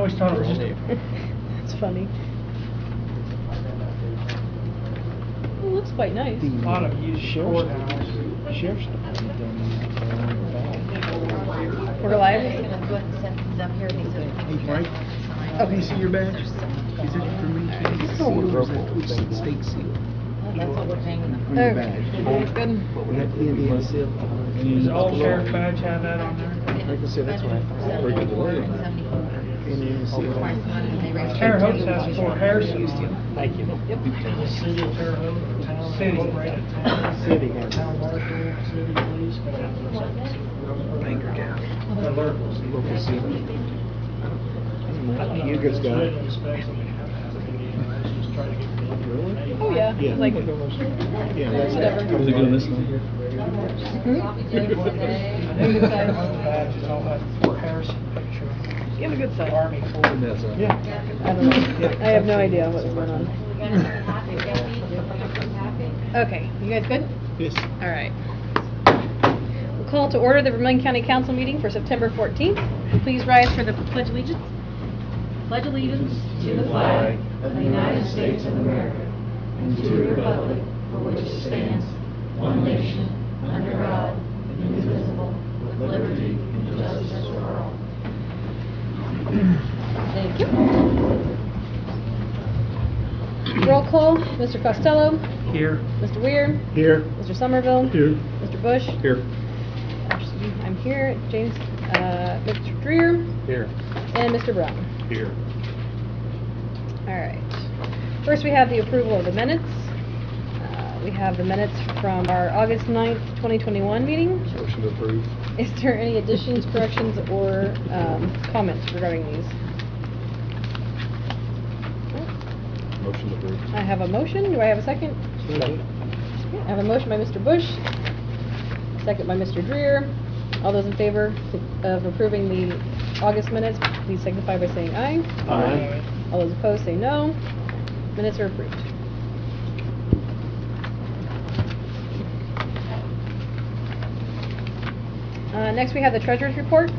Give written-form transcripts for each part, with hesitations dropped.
always thought it was just a... That's funny. It looks quite nice. A lot of used courthouse. Sheriff's Department done that. We're live? Hey, Frank, let me see your badge. Is it for me? Seal or is that state seal? That's what we're paying them. On your badge. Good. We got the Indian seal. Does all sheriff badge have that on there? Like I said, that's what I thought. Indian seal. Terre Haute has Fort Harrison on it. Thank you. The city of Terre Haute, the town. City, right? City has it. Town marshal, city police, got to have those. Finger down. Alert. Local seal. You guys got it. Oh yeah. Yeah. Like, Yeah, that's whatever. it. Was it doing this one? I think the Terre Haute badges all have Fort Harrison picture. You have a good side. Army Fort. Yeah. I don't know. I have no idea what's going on. Okay, you guys good? Yes. All right. We'll call to order the Vermillion County Council meeting for September 14th. Please rise for the Pledge of Allegiance. Pledge allegiance to the flag of the United States of America and to the republic for which it stands, one nation, under God, indivisible, with liberty and justice for all. Thank you. Roll call, Mr. Costello, Here. Mr. Weir, Here. Mr. Somerville, Here. Mr. Bush, Here. Actually, I'm here, James, Mr. Dreer, Here. and Mr. Brown. Here. All right. First, we have the approval of the minutes. We have the minutes from our August 9th, 2021 meeting. Motion to approve. Is there any additions, corrections, or comments regarding these? Motion to approve. I have a motion. Do I have a second? Second. I have a motion by Mr. Bush, second by Mr. Dreer. All those in favor of approving the August minutes, please signify by saying aye. Aye. All those opposed say no. Minutes are approved. Next, we have the treasurer's report.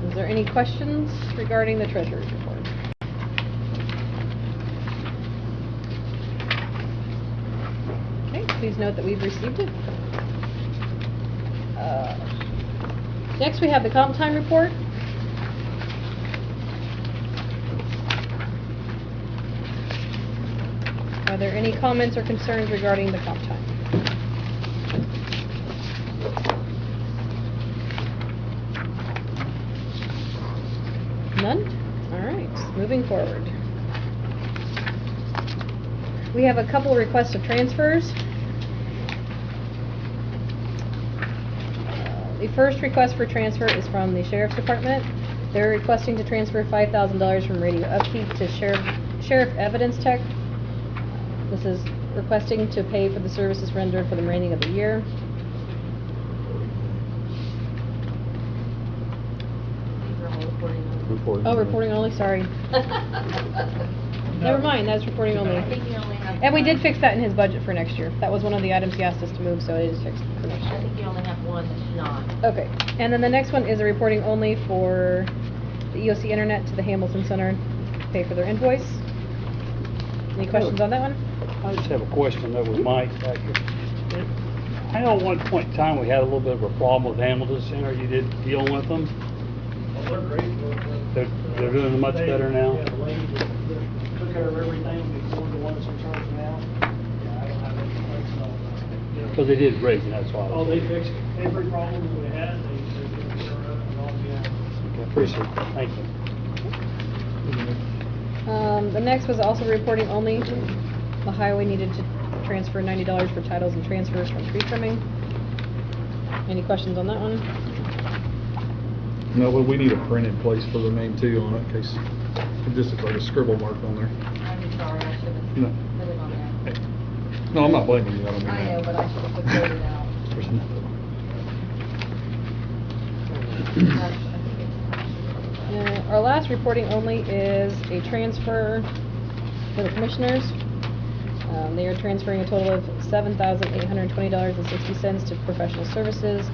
Is there any questions regarding the treasurer's report? Okay, please note that we've received it. Next, we have the comp time report. Are there any comments or concerns regarding the comp time? None? All right, moving forward. We have a couple of requests of transfers. The first request for transfer is from the Sheriff's Department. They're requesting to transfer $5,000 from radio upkeep to Sheriff Evidence Tech. This is requesting to pay for the services rendered for the remaining of the year. Reporting. Oh, reporting only, sorry. Never mind, that's reporting only. I think you only have. And we did fix that in his budget for next year. That was one of the items he asked us to move, so it is fixed for next I year. think you only have one that's not. Okay, and then the next one is a reporting only for the EOC Internet to the Hamilton Center, pay for their invoice. Any questions on that one? I just have a question that was Mike back here. I know at one point in time we had a little bit of a problem with Hamilton Center. You did deal with them. Well, they're great. They're doing much better now. Yeah, the lady that took care of everything before the ones in charge now. Yeah, I don't have any complaints at all. Yeah. Because they did great, and that's why. I Oh, was- they fixed every problem that we had, they took care of it and all, yeah. Okay, appreciate it. Thank you. The next was also reporting only. The highway needed to transfer $90 for titles and transfers from tree trimming. Any questions on that one? No, but we need a print in place for the name too on it, in case it just looks like a scribble mark on there. I'm sorry, I should have No. put it on there. No, I'm not blaming you, I don't mean that. I know, but I should have put it out. There's nothing. Our last reporting only is a transfer for the commissioners. They are transferring a total of $7,820.60 to professional services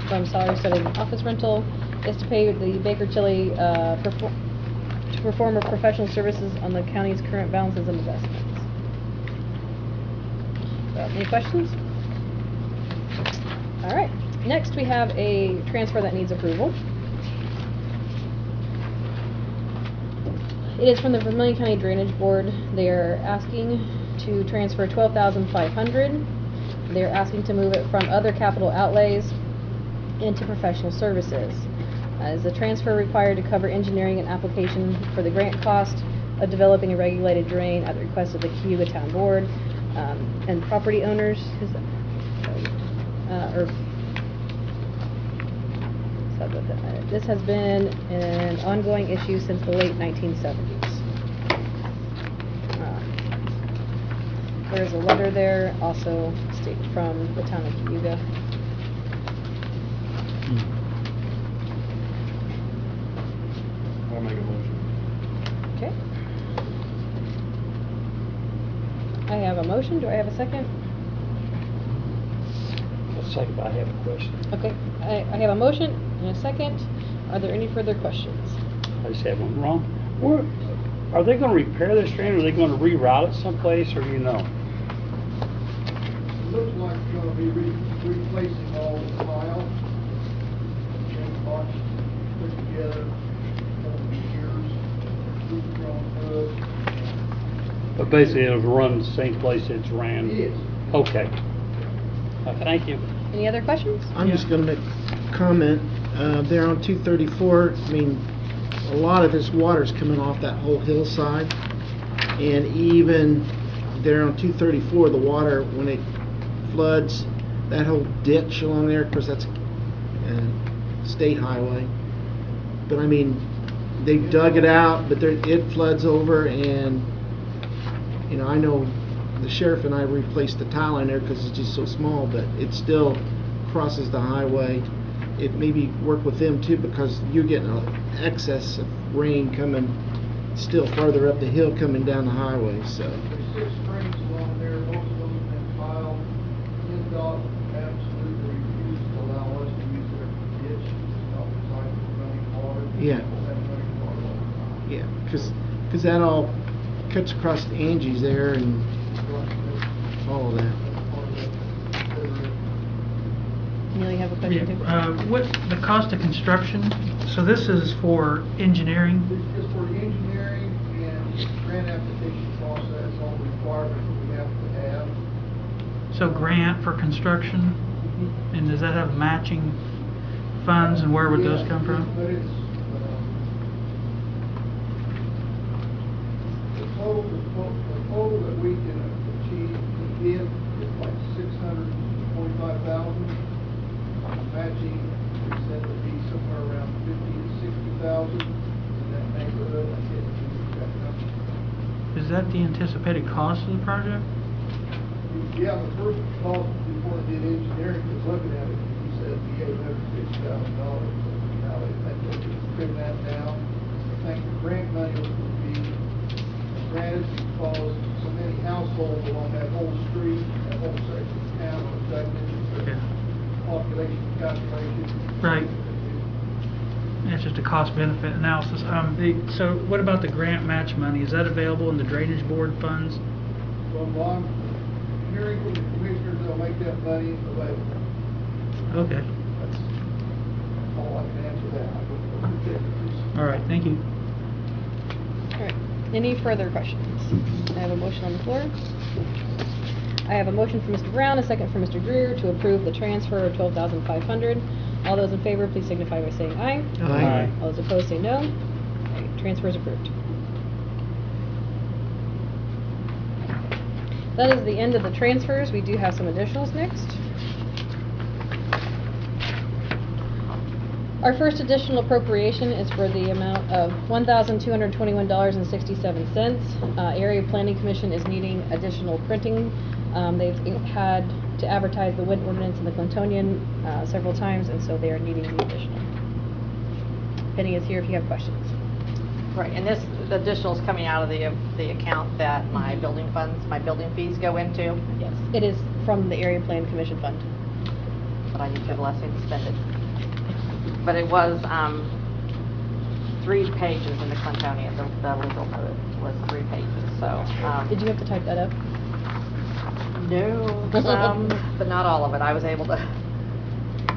from salary study and office rental is to pay the Baker Tilly, to perform professional services on the county's current balances and investments. Any questions? All right, next we have a transfer that needs approval. It is from the Vermillion County Drainage Board. They are asking to transfer $12,500. They're asking to move it from other capital outlays into professional services. Is the transfer required to cover engineering and application for the grant cost of developing a regulated drain at the request of the Cayuga Town Board and property owners? This has been an ongoing issue since the late 1970s. There's a letter there, also stated from the town of Cayuga. I'll make a motion. Okay. I have a motion. Do I have a second? A second, I have a question. Okay. I have a motion and a second. Are there any further questions? I just had one wrong. Are they gonna repair this drain, or are they gonna reroute it someplace, or do you know? It looks like it's gonna be replacing all the tile, and box put together over the years, roof grown wood. But basically, it'll run the same place it's ran? It is. Okay. Thank you. Any other questions? I'm just gonna make a comment, there on 234, I mean, a lot of this water's coming off that whole hillside, and even there on 234, the water, when it floods, that whole ditch along there, of course, that's state highway, but I mean, they dug it out, but it floods over, and, you know, I know the sheriff and I replaced the tile in there because it's just so small, but it still crosses the highway. It maybe work with them too, because you're getting an excess of rain coming still farther up the hill coming down the highway, so. There's 6 springs along there, most of them have been filed. NDOT absolutely refused to allow us to use their ditch, it's not designed for running water. Yeah. People have running water all the time. Yeah, because that all cuts across the Angie's there and all of that. Neil, you have a question too? What, the cost of construction, so this is for engineering? It's for the engineering and grant application process, all the requirements that we have to have. So grant for construction, and does that have matching funds, and where would those Yeah, come from? But it's, the total that we can achieve, we give is like 645,000. Matching, we said would be somewhere around 50 to 60,000 in that neighborhood. I can't give you that number. Is that the anticipated cost of the project? Yeah, the first cost before they did engineering was looking at it, he said it'd be $850,000. Now they think they can trim that down. I think the grant money would be granted because so many households along that whole street, that whole section of town are affected. Yeah. Population calculation. Right. It's just a cost-benefit analysis. So what about the grant match money? Is that available in the drainage board funds? Well, I'm hearing from the commissioners, they'll make that money available. Okay. That's all I can answer that. All right, thank you. All right. Any further questions? I have a motion on the floor. I have a motion from Mr. Brown, a second from Mr. Greer to approve the transfer of $12,500. All those in favor, please signify by saying aye. Aye. All those opposed say no. Okay, transfer is approved. That is the end of the transfers. We do have some additionals next. Our first additional appropriation is for the amount of $1,221.67. Area Planning Commission is needing additional printing. They've had to advertise the wind ordinance in the Clintonian several times, and so they are needing the additional. Penny is here if you have questions. Right, and this, the additional is coming out of the account that my building funds, my building fees go into, Yes, it is from the Area Plan Commission Fund. but I need to have a blessing to spend it. but it was, 3 pages in the Clintonian, the legal code was 3 pages, so. Did you have to type that up? No, some, but not all of it. I was able to,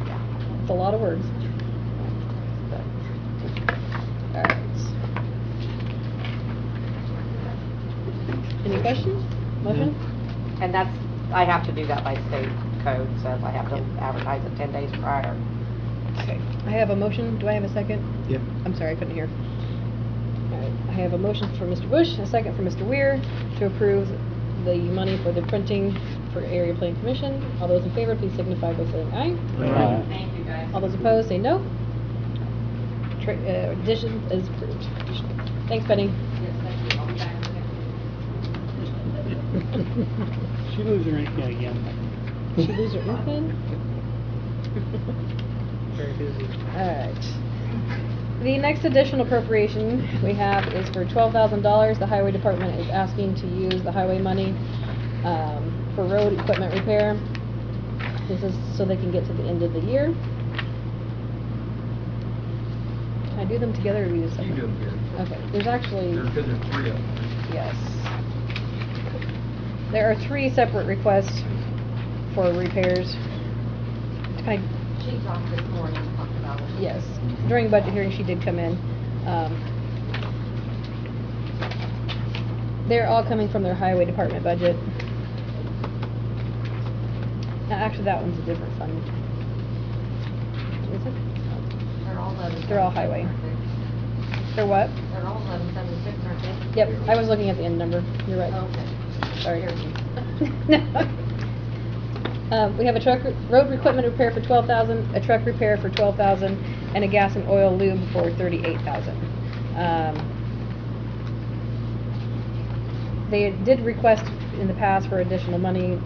yeah. It's a lot of words. All right. Any questions? Motion? And that's, I have to do that by state code, says I have to advertise it 10 days prior. Okay. I have a motion. Do I have a second? Yep. I'm sorry, I couldn't hear. All right. I have a motion for Mr. Bush, a second for Mr. Weir to approve the money for the printing for Area Plan Commission. All those in favor, please signify by saying aye. Aye. Thank you, guys. All those opposed, say no. Addition is approved. Thanks, Benny. Yes, thank you. I'll be back again. She lose her ink again. Did she lose her ink pen? Very busy. Alright. The next additional appropriation we have is for $12,000. The highway department is asking to use the highway money for road equipment repair. This is so they can get to the end of the year. Can I do them together or use them? You do them here. Okay, there's actually, Because there's 3 of them. yes. There are 3 separate requests for repairs. Can I She talked this morning, talked about it. Yes, during budget hearing, she did come in. They're all coming from their highway department budget. Now, actually, that one's a different fund. Is it? They're all 11. They're all highway. They're what? They're all 1176, aren't they? Yep, I was looking at the end number. You're right. Okay. Sorry. We have a road equipment repair for $12,000, a truck repair for $12,000, and a gas and oil lube for $38,000. They did request in the past for additional money.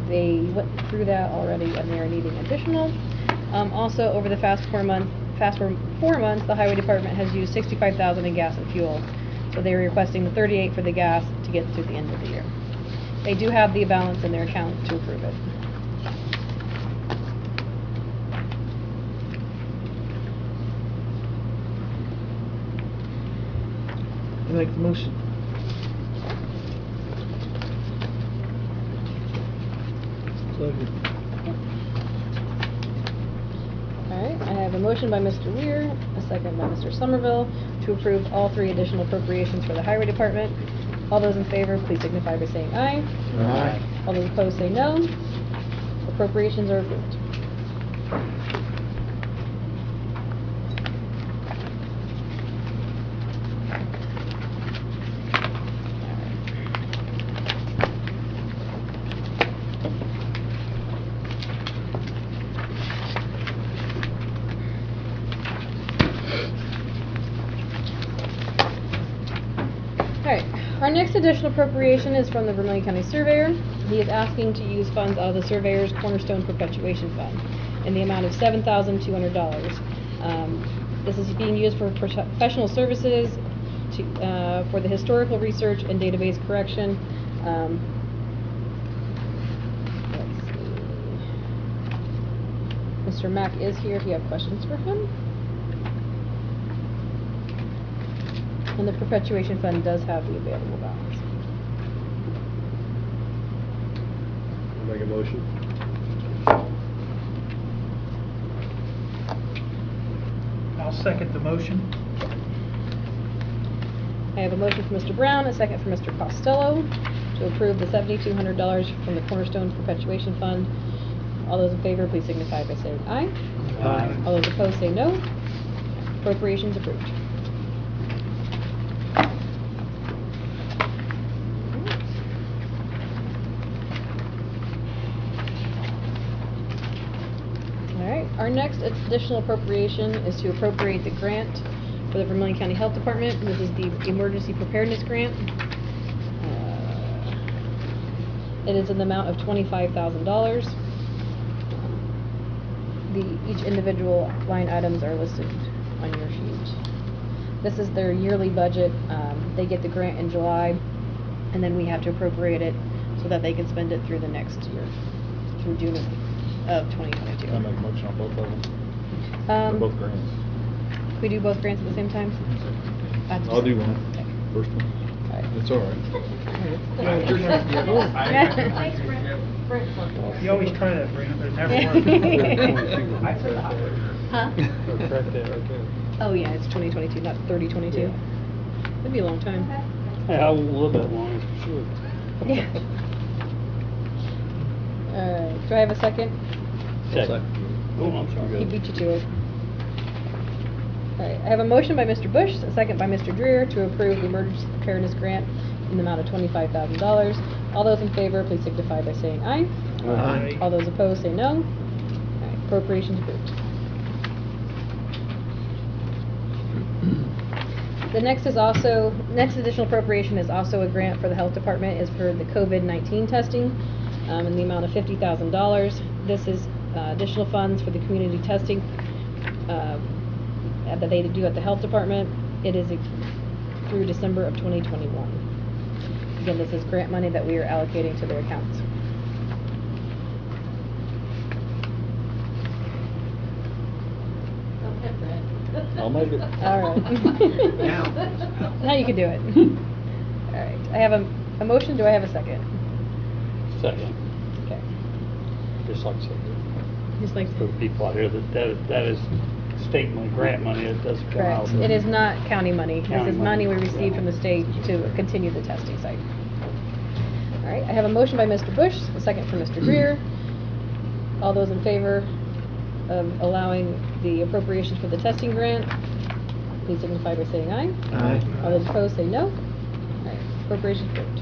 They went through that already, and they are needing additional. Also, over the past 4 months, the highway department has used $65,000 in gas and fuel. So they are requesting the $38,000 for the gas to get through the end of the year. They do have the balance in their account to approve it. I make the motion. Alright, I have a motion by Mr. Weir, a second by Mr. Somerville, to approve all 3 additional appropriations for the highway department. All those in favor, please signify by saying aye. Aye. All those opposed, say no. Appropriations are approved. Alright, our next additional appropriation is from the Vermillion County Surveyor. He is asking to use funds out of the Surveyor's Cornerstone Perpetuation Fund in the amount of $7,200. This is being used for professional services for the historical research and database correction. Let's see. Mr. Mack is here if you have questions for him. And the perpetuation fund does have the available balance. Make a motion. I'll second the motion. I have a motion for Mr. Brown, a second for Mr. Costello to approve the $7,200 from the Cornerstone Perpetuation Fund. All those in favor, please signify by saying aye. Aye. All those opposed, say no. Appropriations approved. Our next additional appropriation is to appropriate the grant for the Vermillion County Health Department. This is the Emergency Preparedness Grant. It is in the amount of $25,000. Each individual line items are listed on your sheet. This is their yearly budget. They get the grant in July, and then we have to appropriate it so that they can spend it through the next year, through June of 2022. I make a motion on both of them. They're both grants. We do both grants at the same time? That's I'll do just- one, okay. first one. Alright. It's all right. You always try that, Brandon, but it never works. Huh? Correct that right there. Oh, yeah, it's 2022, not 3022. Yeah. That'd be a long time. Yeah, a little bit long, that's for sure. Yeah. Alright, do I have a second? Second. Oh, I'm sorry. He beat you to it. Alright, I have a motion by Mr. Bush, a second by Mr. Dreer to approve the emergency preparedness grant in the amount of $25,000. All those in favor, please signify by saying aye. Aye. All those opposed, say no. Alright, appropriations approved. The next additional appropriation is also a grant for the health department, is for the COVID-19 testing, in the amount of $50,000. This is additional funds for the community testing that they do at the health department. It is through December of 2021. Again, this is grant money that we are allocating to their accounts. I'll make it. All right. Now you can do it. All right. I have a motion. Do I have a second? Second, Okay. just like I said, Just like for the people out here, that is state money, grant money, it doesn't come out. correct. It is not county money. County This is money we money. received from the state to continue the testing site. All right. I have a motion by Mr. Bush, a second from Mr. Greer. All those in favor of allowing the appropriations for the testing grant, please signify by saying aye. Aye. All those opposed, say no. All right. Appropriations approved.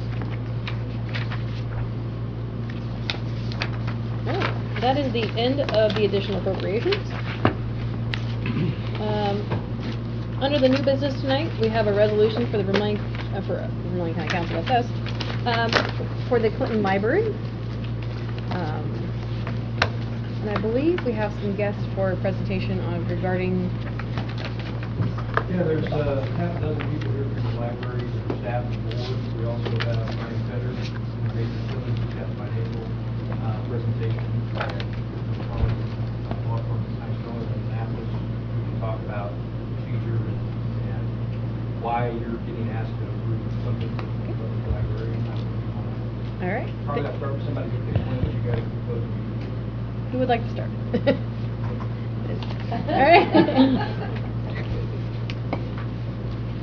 All right. That is the end of the additional appropriations. Under the new business tonight, we have a resolution for the Vermillion County Council, that's us, for the Clinton Library. And I believe we have some guests for a presentation on regarding, Yeah, there's half a dozen people here from the library, staff and board. We also have Ryan Fetter, who made the financial presentation. From Taxpayer in Annapolis, we can talk about procedure and why you're getting asked to approve something from the library. all right. Probably have to start with somebody who can explain what you guys are proposing. Who would like to start? All right.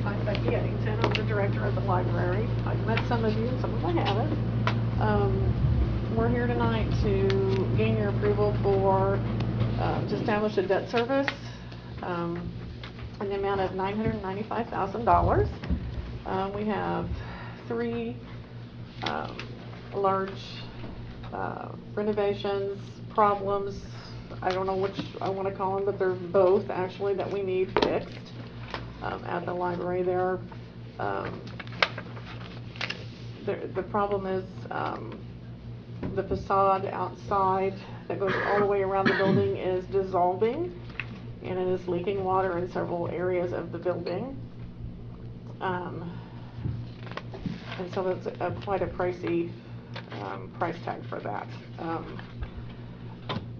I'm Becky Eddington, I'm the director of the library. I've met some of you, and some of them I haven't. We're here tonight to gain your approval for, to establish a debt service in the amount of $995,000. We have three large renovations, problems, I don't know which I want to call them, but they're both actually that we need fixed at the library there. The problem is the facade outside that goes all the way around the building is dissolving, and it is leaking water in several areas of the building. And so it's quite a pricey price tag for that.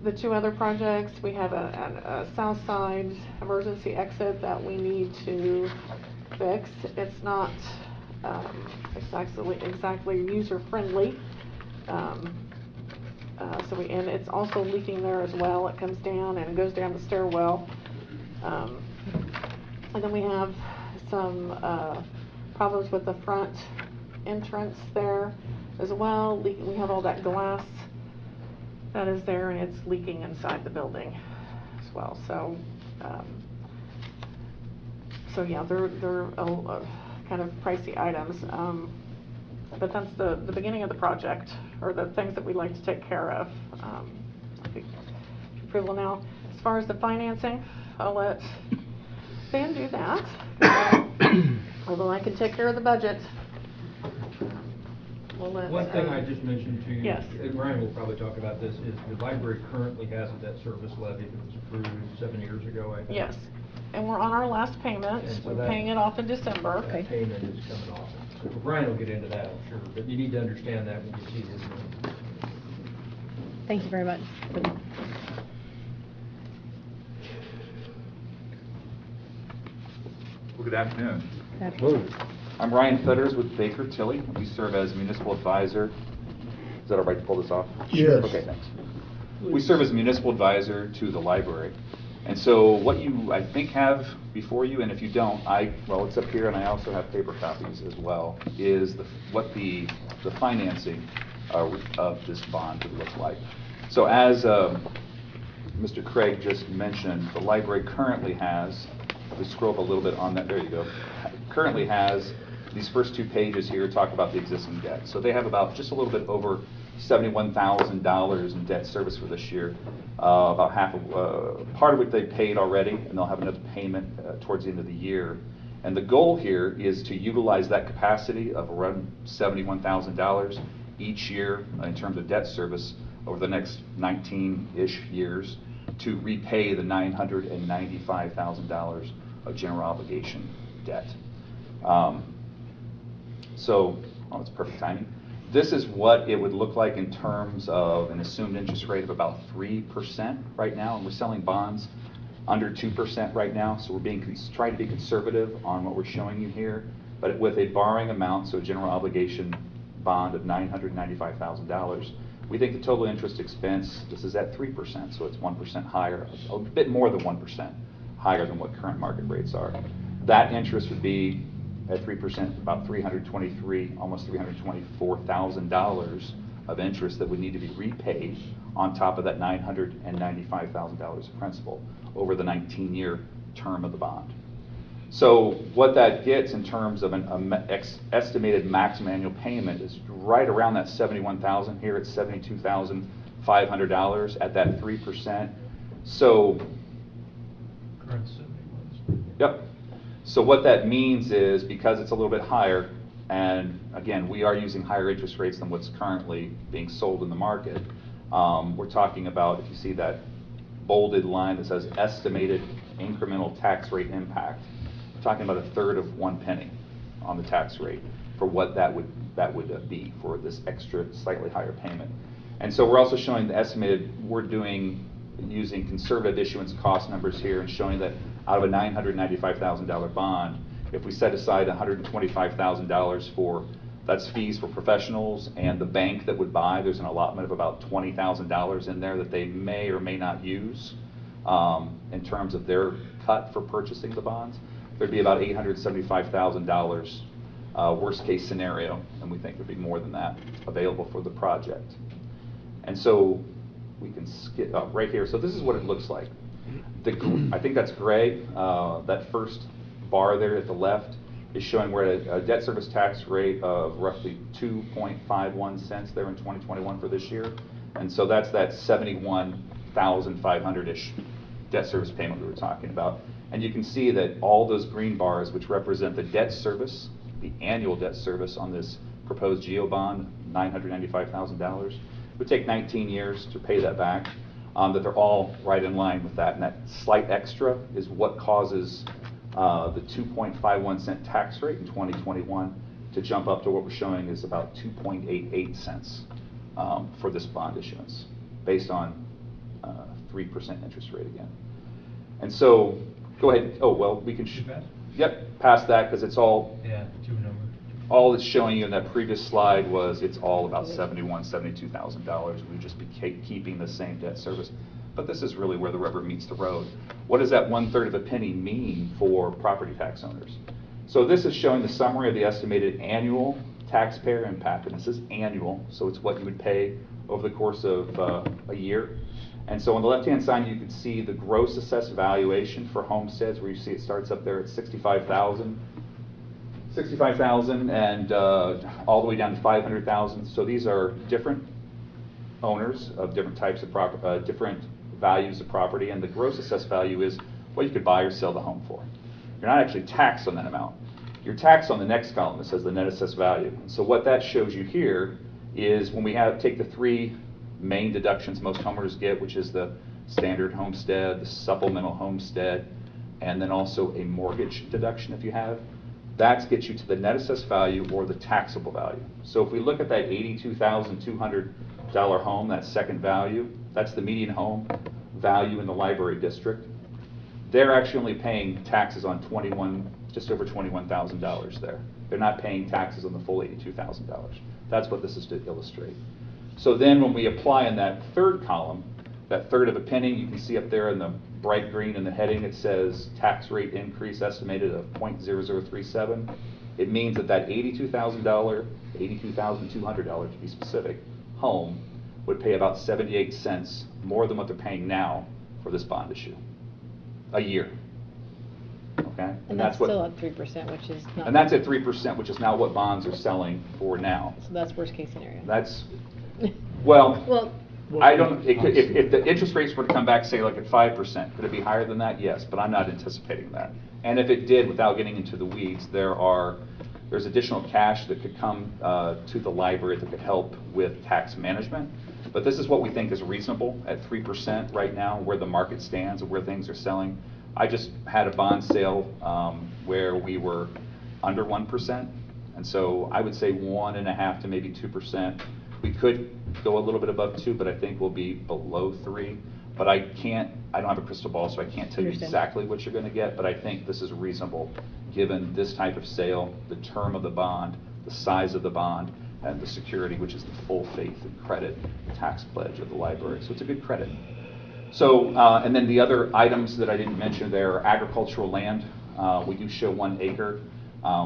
The two other projects, we have a south side emergency exit that we need to fix. It's not exactly user friendly. And it's also leaking there as well. It comes down and goes down the stairwell. And then we have some problems with the front entrance there as well. We have all that glass that is there, and it's leaking inside the building as well. So yeah, they're kind of pricey items. But that's the beginning of the project, or the things that we'd like to take care of. Approval now. As far as the financing, I'll let Dan do that. Although I can take care of the budget. We'll let, One thing I just mentioned to you, Yes. and Ryan will probably talk about this, is the library currently has a debt service levy that was approved 7 years ago, I think. yes, and we're on our last payment. And so We're that- paying it off in December. That payment is coming off. So Ryan will get into that, I'm sure, but you need to understand that when you see this. Thank you very much. Well, good afternoon. Move. I'm Ryan Fetters with Baker Tilly. We serve as municipal advisor. Is that all right to pull this off? Yes. Okay, thanks. We serve as municipal advisor to the library. And so what you, I think, have before you, and if you don't, well, it's up here, and I also have paper copies as well, is what the financing of this bond would look like. So as Mr. Craig just mentioned, the library currently has, if we scroll up a little bit on that, there you go, currently has these first 2 pages here talk about the existing debt. So they have about just a little bit over $71,000 in debt service for this year. About half of, part of it they paid already, and they'll have another payment towards the end of the year. And the goal here is to utilize that capacity of around $71,000 each year in terms of debt service over the next 19-ish years to repay the $995,000 of general obligation debt. It's perfect timing. This is what it would look like in terms of an assumed interest rate of about 3% right now, and we're selling bonds under 2% right now, so we're trying to be conservative on what we're showing you here, but with a borrowing amount, so a general obligation bond of $995,000, we think the total interest expense, this is at 3%, so it's 1% higher, a bit more than 1% higher than what current market rates are. That interest would be at 3%, about almost $324,000 of interest that would need to be repaid on top of that $995,000 of principal over the 19-year term of the bond. So what that gets in terms of an estimated maximum annual payment is right around that $71,000. Here it's $72,500 at that 3%. So, Current 71. yep. So what that means is, because it's a little bit higher, and again, we are using higher interest rates than what's currently being sold in the market, we're talking about, if you see that bolded line that says estimated incremental tax rate impact, we're talking about 1/3 of 1 penny on the tax rate for what that would be for this extra slightly higher payment. And so we're also showing the estimated, using conservative issuance cost numbers here and showing that out of a $995,000 bond, if we set aside $125,000 that's fees for professionals and the bank that would buy, there's an allotment of about $20,000 in there that they may or may not use in terms of their cut for purchasing the bonds. There'd be about $875,000 worst case scenario, and we think there'd be more than that available for the project. And so we can skip right here. So this is what it looks like. I think that's gray. That first bar there at the left is showing we're at a debt service tax rate of roughly 2.51 cents there in 2021 for this year. And so that's that $71,500-ish debt service payment we were talking about. And you can see that all those green bars, which represent the debt service, the annual debt service on this proposed GEO bond, $995,000, would take 19 years to pay that back. That they're all right in line with that, and that slight extra is what causes the 2.51 cent tax rate in 2021 to jump up to what we're showing is about 2.88 cents for this bond issuance, based on 3% interest rate again. And so, go ahead. Oh well, we can. Yep, past that because it's all. Yeah, 2 number. All it's showing you in that previous slide was it's all about $72,000. We'd just be keeping the same debt service. But this is really where the rubber meets the road. What does that 1/3 of a penny mean for property tax owners? So this is showing the summary of the estimated annual taxpayer impact. And this is annual, so it's what you would pay over the course of a year. And so on the left-hand side, you can see the gross assessed valuation for homesteads, where you see it starts up there at $65,000 and all the way down to $500,000. So these are different owners of different types of property, different values of property, and the gross assessed value is what you could buy or sell the home for. You're not actually taxed on that amount. You're taxed on the next column that says the net assessed value. So what that shows you here is when we take the 3 main deductions most homeowners get, which is the standard homestead, the supplemental homestead, and then also a mortgage deduction if you have. That gets you to the net assessed value or the taxable value. So if we look at that $82,200 home, that second value, that's the median home value in the library district. They're actually only paying taxes on just over $21,000 there. They're not paying taxes on the full $82,000. That's what this is to illustrate. So then when we apply in that third column, that third of a penny, you can see up there in the bright green in the heading, it says tax rate increase estimated of 0.0037. It means that that $82,000, $82,200 to be specific, home would pay about 78 cents more than what they're paying now for this bond issue, a year. Okay? And that's still at 3%, which is not. And that's at 3%, which is now what bonds are selling for now. So that's worst case scenario. That's, well, Well, I don't, if the interest rates were to come back, say like at 5%, could it be higher than that? Yes, but I'm not anticipating that. And if it did, without getting into the weeds, there's additional cash that could come to the library that could help with tax management. But this is what we think is reasonable at 3% right now, where the market stands and where things are selling. I just had a bond sale where we were under 1%, and so I would say 1.5 to maybe 2%. We could go a little bit above 2, but I think we'll be below 3. But I don't have a crystal ball, so I can't tell you exactly what you're going to get, but I think this is reasonable given this type of sale, the term of the bond, the size of the bond, and the security, which is the full faith and credit tax pledge of the library. So it's a good credit. So, and then the other items that I didn't mention there are agricultural land. We do show 1 acre,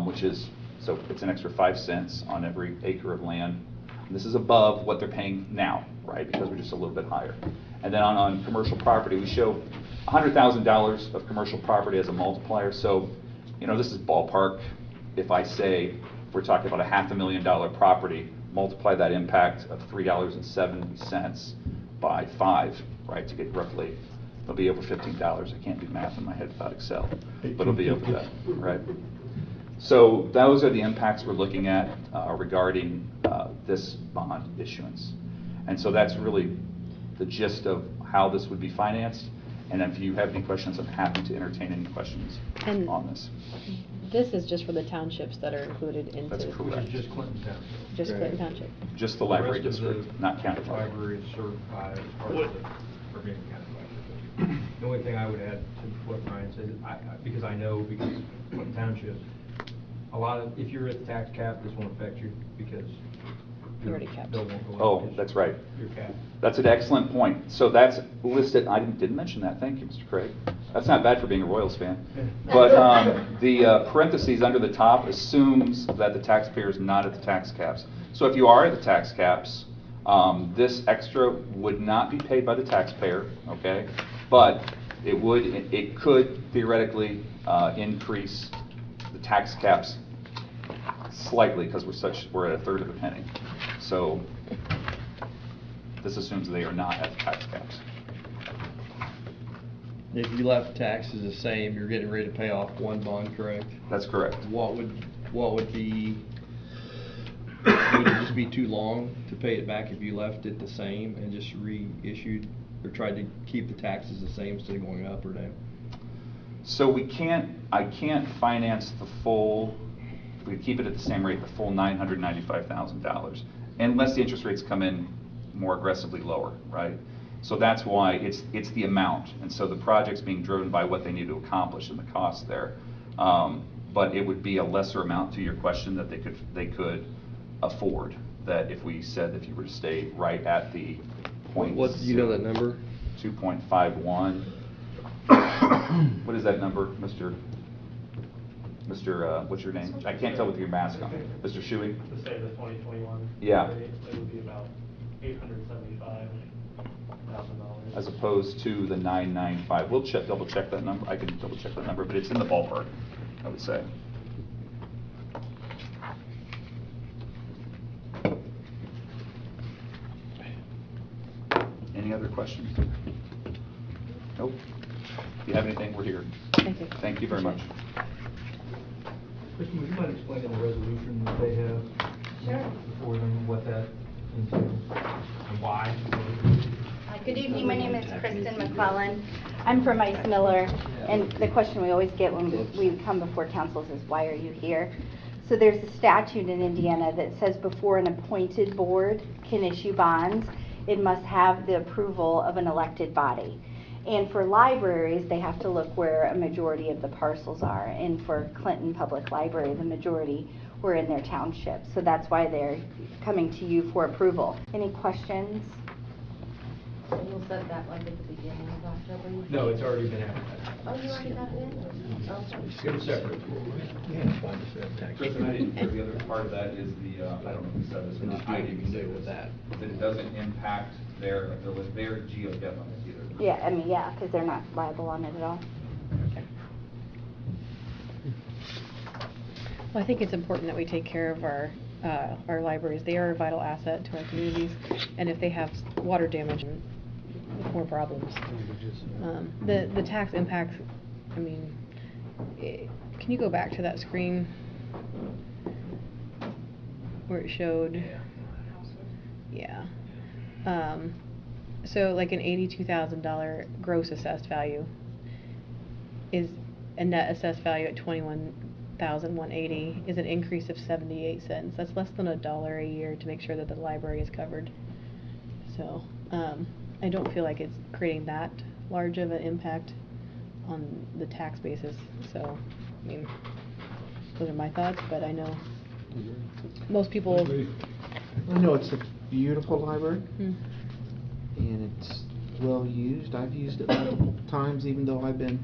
which is, so it's an extra 5 cents on every acre of land. And this is above what they're paying now, right, because we're just a little bit higher. And then on commercial property, we show $100,000 of commercial property as a multiplier. So, you know, this is ballpark. If I say we're talking about a $500,000 property, multiply that impact of $3.70 by 5, right, to get roughly, it'll be over $15. I can't do math in my head without Excel, but it'll be over that, right? So those are the impacts we're looking at regarding this bond issuance. And so that's really the gist of how this would be financed. And if you have any questions, I'm happy to entertain any questions on this. This is just for the townships that are included into. That's correct. Which is just Clinton Township. Just Clinton Township. Just the library rest of district, not county. Library is served by as part of the Vermillion County Library. The only thing I would add to what Ryan said, because I know, because Clinton Township, a lot of, if you're at the tax cap, this won't affect you because You're already capped. bill won't go up. Oh, because that's right. You're capped. That's an excellent point. So that's listed, I didn't mention that, thank you, Mr. Craig. That's not bad for being a Royals fan. But the parentheses under the top assumes that the taxpayer is not at the tax caps. So if you are at the tax caps, this extra would not be paid by the taxpayer, okay? But it could theoretically increase the tax caps slightly because we're at a third of a penny. So this assumes they are not at the tax caps. If you left taxes the same, you're getting ready to pay off 1 bond, correct? That's correct. What would be, would it just be too long to pay it back if you left it the same and just reissued or tried to keep the taxes the same instead of going up or down? So I can't finance the full, if we keep it at the same rate, the full $995,000, unless the interest rates come in more aggressively lower, right? So that's why it's the amount, and so the project's being driven by what they need to accomplish and the cost there. But it would be a lesser amount, to your question, that they could afford. That if we said if you were to stay right at the point. What do you know that number? 2.51. What is that number, Mr. What's your name? I can't tell with your mask on. Mr. Shuey? To say the 2021. Yeah. It would be about $875,000. As opposed to the 995. We'll double check that number. I can double check that number, but it's in the ballpark, I would say. Any other questions? Nope. If you have anything, we're here. Thank you. Thank you very much. Kristen, would you mind explaining the resolution that they have? Sure. Before them, what that entails and why? Good evening, my name is Kristen McClellan. I'm from Ice Miller, and the question we always get when we come before councils is, why are you here? So there's a statute in Indiana that says before an appointed board can issue bonds, it must have the approval of an elected body. And for libraries, they have to look where a majority of the parcels are. And for Clinton Public Library, the majority were in their township. So that's why they're coming to you for approval. Any questions? So you'll set that like at the beginning of October? you No, think? it's already been advertised. Oh, you already got it in? Oh, It was separate. Kristen, I didn't hear the other part of that is the, I don't know if you said this or not, I didn't say with that it doesn't impact their ability, their GOW on it either. Yeah, I mean, yeah, because they're not liable on it at all. Well, I think it's important that we take care of our libraries. They are a vital asset to our communities, and if they have water damage, more problems. The tax impacts, I mean, can you go back to that screen where it showed? Yeah. So like an $82,000 gross assessed value is a net assessed value at $21,180 is an increase of 78 cents. That's less than $1 a year to make sure that the library is covered. So I don't feel like it's creating that large of an impact on the tax basis. So I mean, those are my thoughts, but I know most people. I know it's a beautiful library, Hmm. and it's well used. I've used it multiple times, even though I've been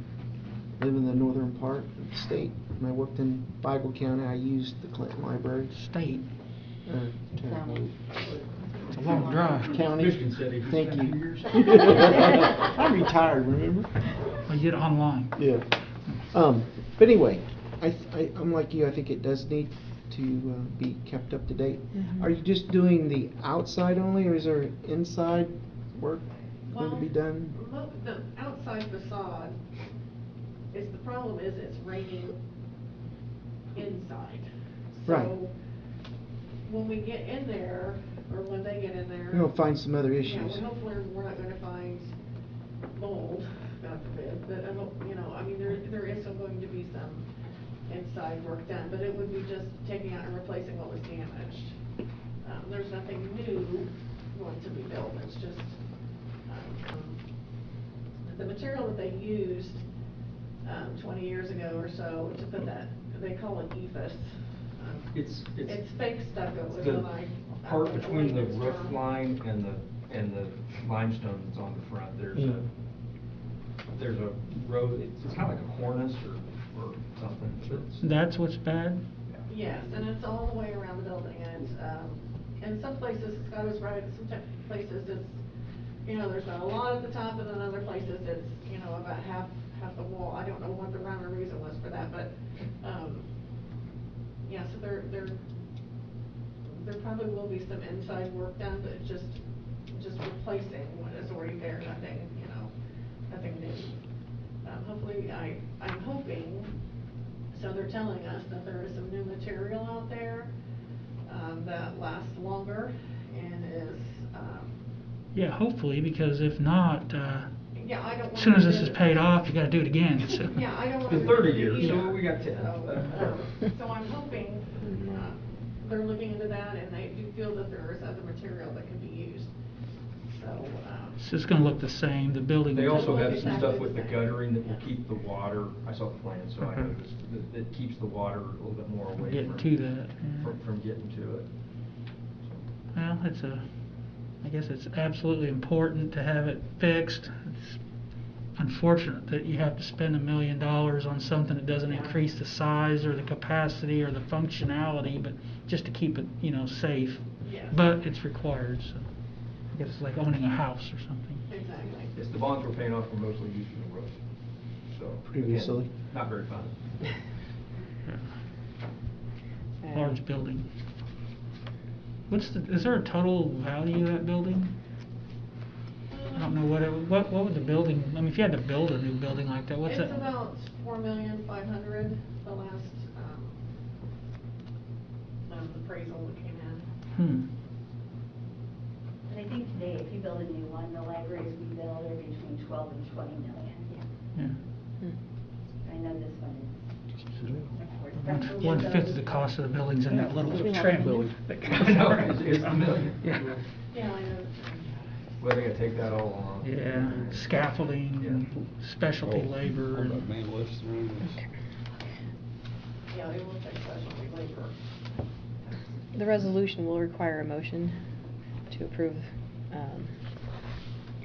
living in the northern part of the state. When I worked in Bible County, I used the Clinton Library. State. County. It's a long drive. County. Michigan City. Thank you. I'm retired, remember? Well, you get it online. Yeah. But anyway, I'm like you. I think it does need to be kept up to date. Mhm. Are you just doing the outside only, or is there inside work going to be done? The outside facade is, the problem is it's raining inside. Right. So when we get in there, or when they get in there. We'll find some other Yeah, issues. well, hopefully we're not gonna find mold, God forbid, but I hope, I mean, there is going to be some inside work done, but it would be just taking out and replacing what was damaged. There's nothing new going to be built, it's just, the material that they used, 20 years ago or so to put that, they call it EFS. It's fake stucco, is the what I. part between the roof term. line and the limestone that's on the front, there's a road, it's kind of like a cornice or something. That's what's bad? Yes, and it's all the way around the building, and in some places, Scott is right, in some places it's, there's not a lot at the top, and in other places it's, about half the wall. I don't know what the rhyme or reason was for that, but, yeah, so there probably will be some inside work done, but just replacing what is already there, nothing new. Hopefully, I'm hoping, so they're telling us that there is some new material out there, that lasts longer and is, Yeah, hopefully, because if not, yeah, I don't want. as soon as to this do is it. paid off, you gotta do it again, so. Yeah, I don't want. In to 30 do it years, so either. we got 10. So I'm hoping, they're looking into that, and they do feel that there is other material that can be used, so, It's just gonna look the same, the building. They will also just- have some Exactly stuff with the the same. guttering that will keep the water, I saw the plan, so I Okay. noticed, that keeps the water a little bit more away Getting from. to that, yeah. From getting to it. Well, I guess it's absolutely important to have it fixed. It's unfortunate that you have to spend $1 million on something that doesn't increase the size or the capacity or the functionality, but just to keep it, safe. Yes. But it's required, so I guess it's like owning a house or something. exactly. Yes, the bonds we're paying off were mostly used for the roof, so. again, Previously. Not very fun. Large building. Is there a total value of that building? I don't know what would the building, I mean, if you had to build a new building like that, what's that? It's about $4,500,000, the last, appraisal that came in. And I think today, if you build a new one, the libraries we build are between 12 and 20 million. Yeah. I know this one is. One-fifth of the cost of the buildings in that little tram building. I know, it's a million. Yeah. Yeah, I know. Well, they gotta take that all on. Yeah, scaffolding, specialty Oh, labor. all and- that man lifts and everything. Okay. Yeah, they will take specialty labor. The resolution will require a motion to approve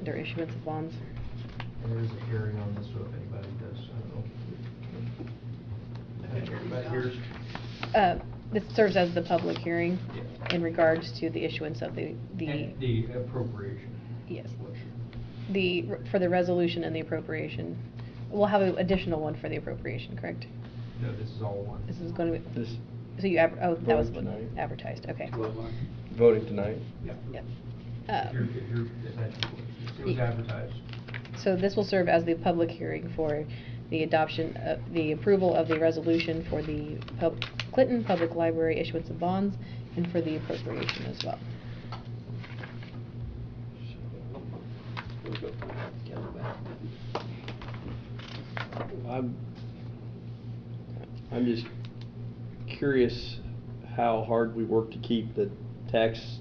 their issuance of bonds. And there is a hearing on this, so if anybody does, I don't know. Everybody hears? This serves as the public hearing Yeah. in regards to the issuance of the, And the appropriation. yes, for the resolution and the appropriation. We'll have an additional one for the appropriation, correct? No, this is all one. This is going to be, This, so you, that was Voting tonight. advertised, okay. voting tonight? Yep. Yep. If you're attention, it was advertised. So this will serve as the public hearing for the adoption, the approval of the resolution for the Clinton Public Library issuance of bonds and for the appropriation as well. I'm just curious how hard we work to keep the tax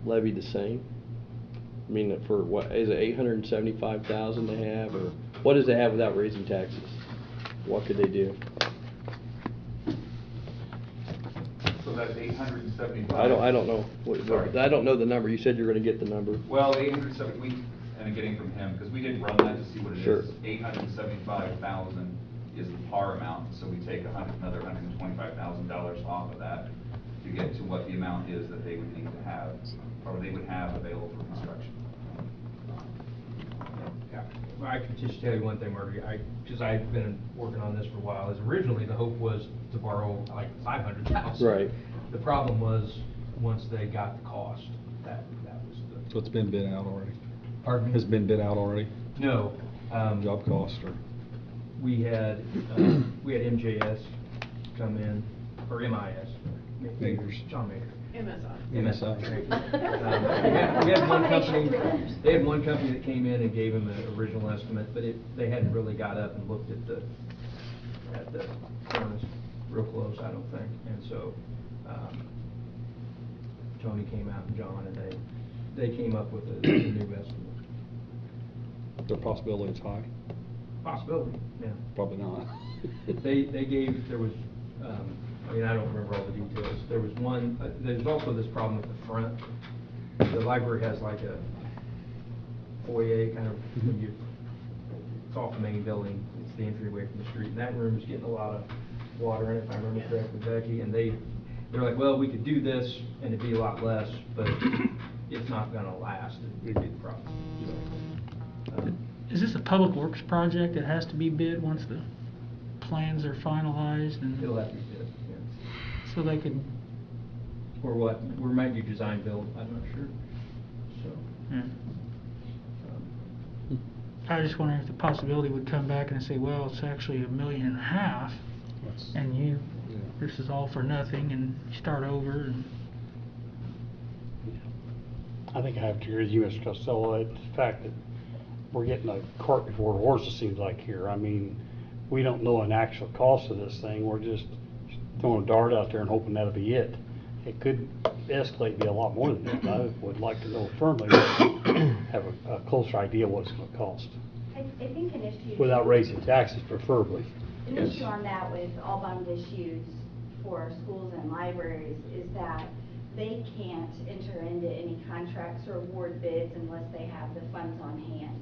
levy the same. I mean, for what, is it 875,000 to have, or what does they have without raising taxes? What could they do? So that's 875. I don't know. Sorry. I don't know the number. You said you're gonna get the number. Well, 870, and I'm getting from him, because we didn't run that to see what it Sure. is. 875,000 is the par amount, so we take another $125,000 off of that to get to what the amount is that they would need to have, or they would have available for construction. Yeah, well, I can just tell you one thing, Marty, because I've been working on this for a while, is originally the hope was to borrow like 500,000. Right. The problem was, once they got the cost, that was the. So it's been bid out already? Pardon me? Has been bid out already? No. Job cost or? We had MJS come in, or MIS. Makers. John Maker. MSI. We had one company, they had one company that came in and gave them an original estimate, but they hadn't really got up and looked at the furnace real close, I don't think. And so, Tony came out and John, and they came up with a new estimate. The possibility it's high? Possibility, yeah. Probably not. They gave, there was, I mean, I don't remember all the details. There was one, there's also this problem with the front. The library has like a foyer kind of, when you, it's off the main building, it's the entryway from the street. And that room is getting a lot of water in it, if I remember correctly, Becky. And they're like, well, we could do this and it'd be a lot less, but it's not gonna last. It'd be a problem. So, Is this a public works project that has to be bid once the plans are finalized and? it'll have to be bid, yeah. So they can, Or what, we might do design build, I'm not sure, so. yeah. um, I was just wondering if the possibility would come back and say, well, it's actually $1.5 million, That's- and you, yeah. this is all for nothing, and you start over, and. I think I have to agree with you, Mr. Costello, the fact that we're getting a cart before the horse, it seems like here. I mean, we don't know an actual cost of this thing, we're just throwing a dart out there and hoping that'll be it. It could escalate to be a lot more than that. I would like to know firmly, have a closer idea what it's gonna cost, I think an issue. without raising taxes preferably. An issue on that with all bond issues for schools and libraries is that they can't enter into any contracts or award bids unless they have the funds on hand.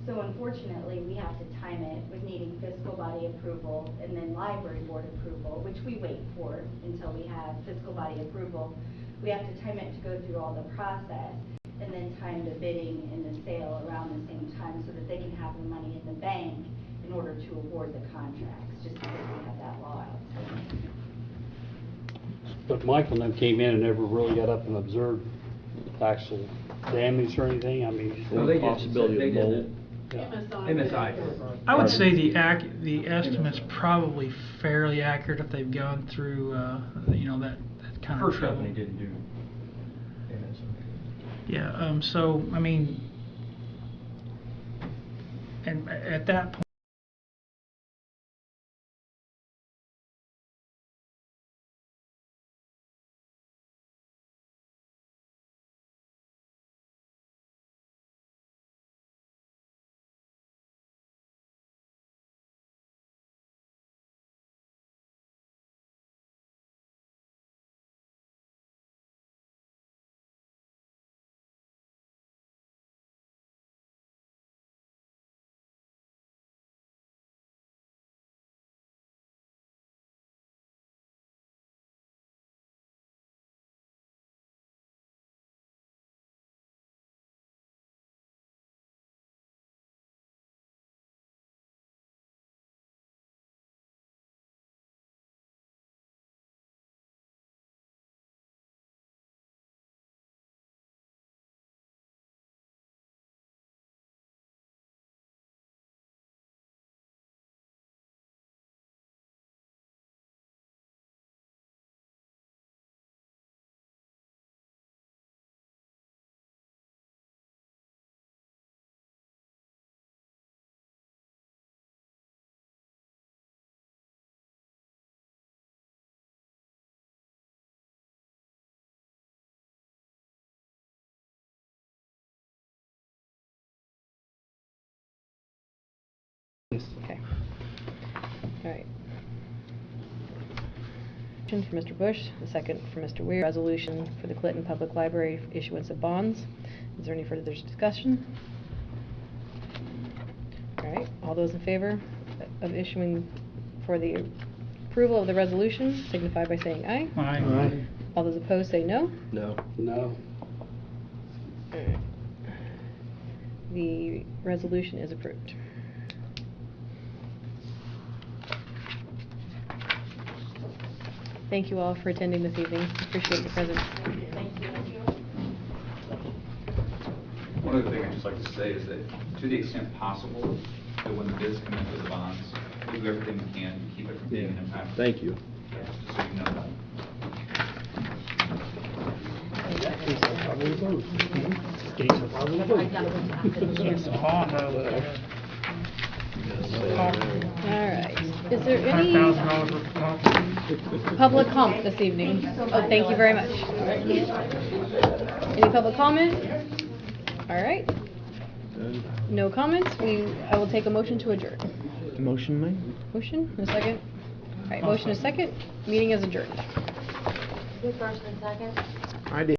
So unfortunately, we have to time it with needing fiscal body approval and then library board approval, which we wait for until we have fiscal body approval. We have to time it to go through all the process and then time the bidding and the sale around the same time so that they can have the money in the bank in order to award the contracts, just because we have that law outstanding. But Michael and them came in and never really got up and observed actual damage or anything, I mean. Well, they did- Possibility they of did mold. it. MSI. MSI. I would say the estimate's probably fairly accurate if they've gone through, that kind of First trouble. company didn't do MSI. Yeah, so, I mean, and at that point, Yes. Okay. All right. Motion for Mr. Bush, the second for Mr. Weir. Resolution for the Clinton Public Library issuance of bonds. Is there any further discussion? All right, all those in favor of issuing for the approval of the resolution signify by saying aye. Aye. All those opposed say no. No. No. All right. The resolution is approved. Thank you all for attending this evening. Appreciate your presence. One other thing I'd just like to say is that to the extent possible, that when the bids come in for the bonds, we do everything we can to keep it from being an impact. Thank you. Just so you know that. Get some bond over there. All right. Is there any $100,000 worth of coffee. public comment this evening? Oh, thank you very much. Any public comment? All right. No comments. I will take a motion to adjourn. Motion made? Motion, and a second? All right, motion and a second. Meeting is adjourned. Who first and second? I did.